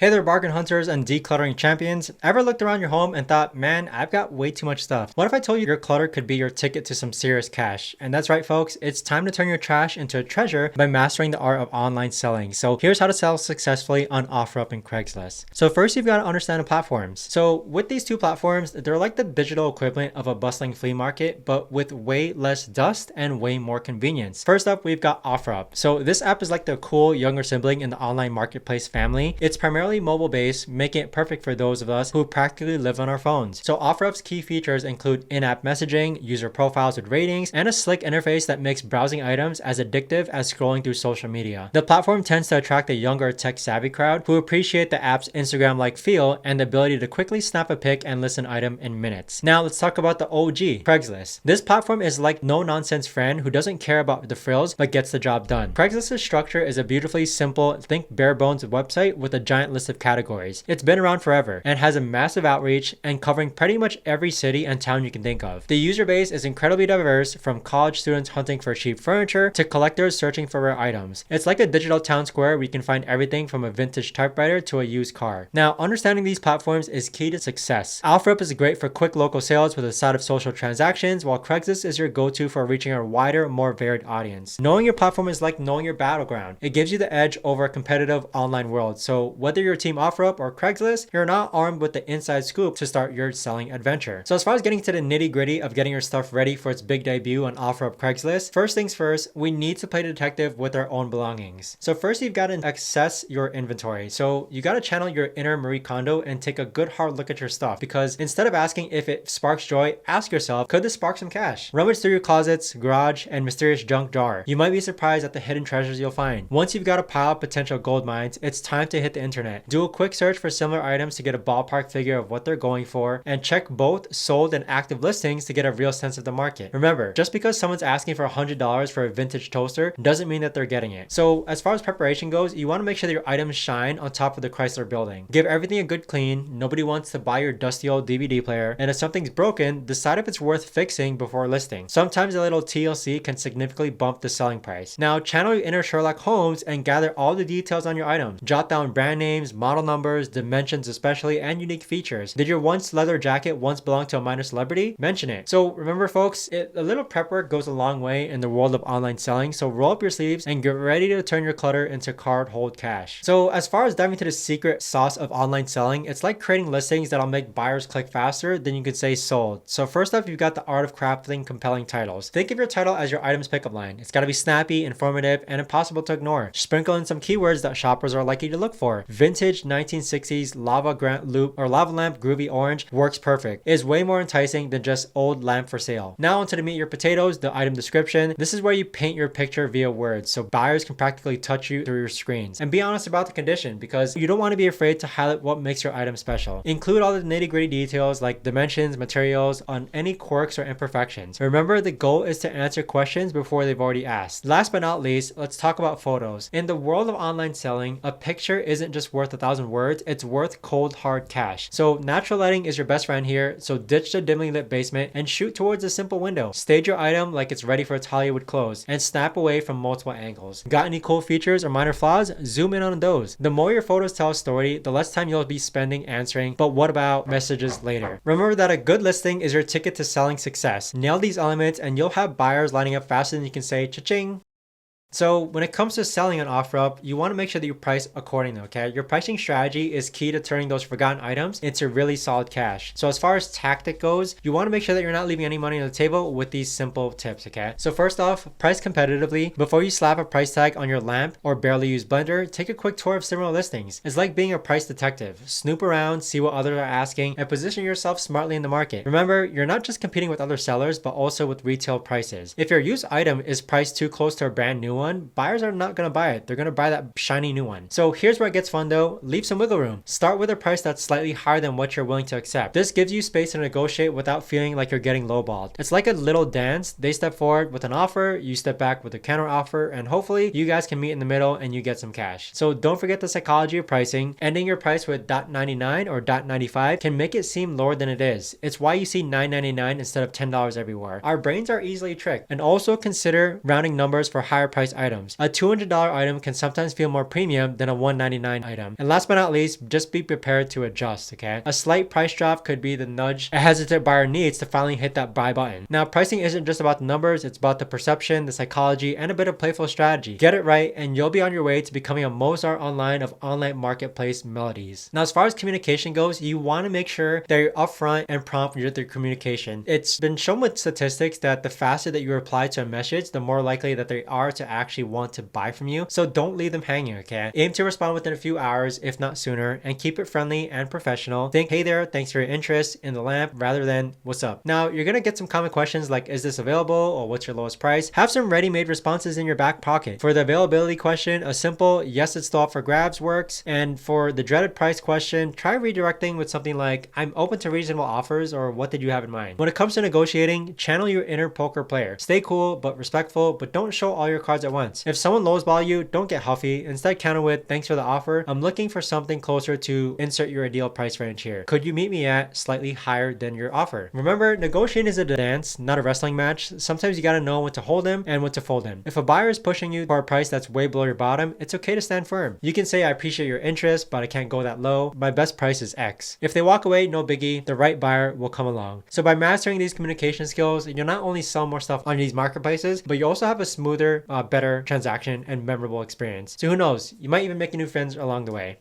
Hey there, bargain hunters and decluttering champions. Ever looked around your home and thought, man, I've got way too much stuff? What if I told you your clutter could be your ticket to some serious cash? And that's right, folks. It's time to turn your trash into a treasure by mastering the art of online selling. So here's how to sell successfully on OfferUp and Craigslist. So first, you've got to understand the platforms. So with these two platforms, they're like the digital equivalent of a bustling flea market, but with way less dust and way more convenience. First up, we've got OfferUp. So this app is like the cool younger sibling in the online marketplace family. It's primarily mobile based, making it perfect for those of us who practically live on our phones. So OfferUp's key features include in-app messaging, user profiles with ratings, and a slick interface that makes browsing items as addictive as scrolling through social media. The platform tends to attract a younger tech-savvy crowd who appreciate the app's Instagram-like feel and the ability to quickly snap a pic and list an item in minutes. Now let's talk about the OG, Craigslist. This platform is like no-nonsense friend who doesn't care about the frills but gets the job done. Craigslist's structure is a beautifully simple, think bare bones website with a giant list of categories. It's been around forever and has a massive outreach and covering pretty much every city and town you can think of. The user base is incredibly diverse, from college students hunting for cheap furniture to collectors searching for rare items. It's like a digital town square where you can find everything from a vintage typewriter to a used car. Now, understanding these platforms is key to success. OfferUp is great for quick local sales with a side of social transactions, while Craigslist is your go-to for reaching a wider, more varied audience. Knowing your platform is like knowing your battleground. It gives you the edge over a competitive online world. So whether you're team OfferUp or Craigslist, you're not armed with the inside scoop to start your selling adventure. So as far as getting to the nitty gritty of getting your stuff ready for its big debut on OfferUp Craigslist, first things first, we need to play detective with our own belongings. So first, you've got to assess your inventory. So you got to channel your inner Marie Kondo and take a good hard look at your stuff, because instead of asking if it sparks joy, ask yourself, could this spark some cash? Rummage through your closets, garage, and mysterious junk jar. You might be surprised at the hidden treasures you'll find. Once you've got a pile of potential gold mines, it's time to hit the internet. Do a quick search for similar items to get a ballpark figure of what they're going for, and check both sold and active listings to get a real sense of the market. Remember, just because someone's asking for $100 for a vintage toaster doesn't mean that they're getting it. So as far as preparation goes, you want to make sure that your items shine on top of the Chrysler building. Give everything a good clean. Nobody wants to buy your dusty old DVD player, and if something's broken, decide if it's worth fixing before listing. Sometimes a little TLC can significantly bump the selling price. Now channel your inner Sherlock Holmes and gather all the details on your items. Jot down brand names, model numbers, dimensions especially, and unique features. Did your once leather jacket once belong to a minor celebrity? Mention it. So remember folks, a little prep work goes a long way in the world of online selling, so roll up your sleeves and get ready to turn your clutter into card hold cash. So as far as diving into the secret sauce of online selling, it's like creating listings that'll make buyers click faster than you could say sold. So first up, you've got the art of crafting compelling titles. Think of your title as your item's pickup line. It's got to be snappy, informative, and impossible to ignore. Sprinkle in some keywords that shoppers are likely to look for. Vintage 1960s lava lamp groovy orange works perfect. It is way more enticing than just old lamp for sale. Now onto the meat of your potatoes, the item description. This is where you paint your picture via words, so buyers can practically touch you through your screens. And be honest about the condition, because you don't want to be afraid to highlight what makes your item special. Include all the nitty-gritty details like dimensions, materials, on any quirks or imperfections. Remember, the goal is to answer questions before they've already asked. Last but not least, let's talk about photos. In the world of online selling, a picture isn't just worth 1,000 words, it's worth cold hard cash. So natural lighting is your best friend here, so ditch the dimly lit basement and shoot towards a simple window. Stage your item like it's ready for its Hollywood close and snap away from multiple angles. Got any cool features or minor flaws? Zoom in on those. The more your photos tell a story, the less time you'll be spending answering, but what about messages later? Remember that a good listing is your ticket to selling success. Nail these elements and you'll have buyers lining up faster than you can say cha-ching. So when it comes to selling on OfferUp, you want to make sure that you price accordingly, okay? Your pricing strategy is key to turning those forgotten items into really solid cash. So as far as tactic goes, you want to make sure that you're not leaving any money on the table with these simple tips, okay? So first off, price competitively. Before you slap a price tag on your lamp or barely used blender, take a quick tour of similar listings. It's like being a price detective. Snoop around, see what others are asking, and position yourself smartly in the market. Remember, you're not just competing with other sellers, but also with retail prices. If your used item is priced too close to a brand new one, buyers are not going to buy it. They're going to buy that shiny new one. So here's where it gets fun though. Leave some wiggle room. Start with a price that's slightly higher than what you're willing to accept. This gives you space to negotiate without feeling like you're getting lowballed. It's like a little dance. They step forward with an offer, you step back with a counter offer, and hopefully you guys can meet in the middle and you get some cash. So don't forget the psychology of pricing. Ending your price with $.99 or $.95 can make it seem lower than it is. It's why you see $9.99 instead of $10 everywhere. Our brains are easily tricked. And also consider rounding numbers for higher price price items. A $200 item can sometimes feel more premium than a $199 item. And last but not least, just be prepared to adjust, okay? A slight price drop could be the nudge a hesitant buyer needs to finally hit that buy button. Now, pricing isn't just about the numbers, it's about the perception, the psychology, and a bit of playful strategy. Get it right, and you'll be on your way to becoming a Mozart online of online marketplace melodies. Now, as far as communication goes, you want to make sure that you're upfront and prompt with your communication. It's been shown with statistics that the faster that you reply to a message, the more likely that they are to actually want to buy from you. So don't leave them hanging, okay? Aim to respond within a few hours, if not sooner, and keep it friendly and professional. Think, hey there, thanks for your interest in the lamp, rather than what's up. Now, you're gonna get some common questions like, is this available, or what's your lowest price? Have some ready-made responses in your back pocket. For the availability question, a simple yes, it's still up for grabs works. And for the dreaded price question, try redirecting with something like, I'm open to reasonable offers, or what did you have in mind? When it comes to negotiating, channel your inner poker player. Stay cool but respectful, but don't show all your cards at once. If someone lowballs you, don't get huffy. Instead, counter with, thanks for the offer. I'm looking for something closer to insert your ideal price range here. Could you meet me at slightly higher than your offer? Remember, negotiating is a dance, not a wrestling match. Sometimes you gotta know when to hold him and when to fold him. If a buyer is pushing you for a price that's way below your bottom, it's okay to stand firm. You can say, I appreciate your interest, but I can't go that low. My best price is X. If they walk away, no biggie. The right buyer will come along. So by mastering these communication skills, you'll not only sell more stuff on these marketplaces, but you also have a smoother, better transaction and memorable experience. So who knows? You might even make new friends along the way.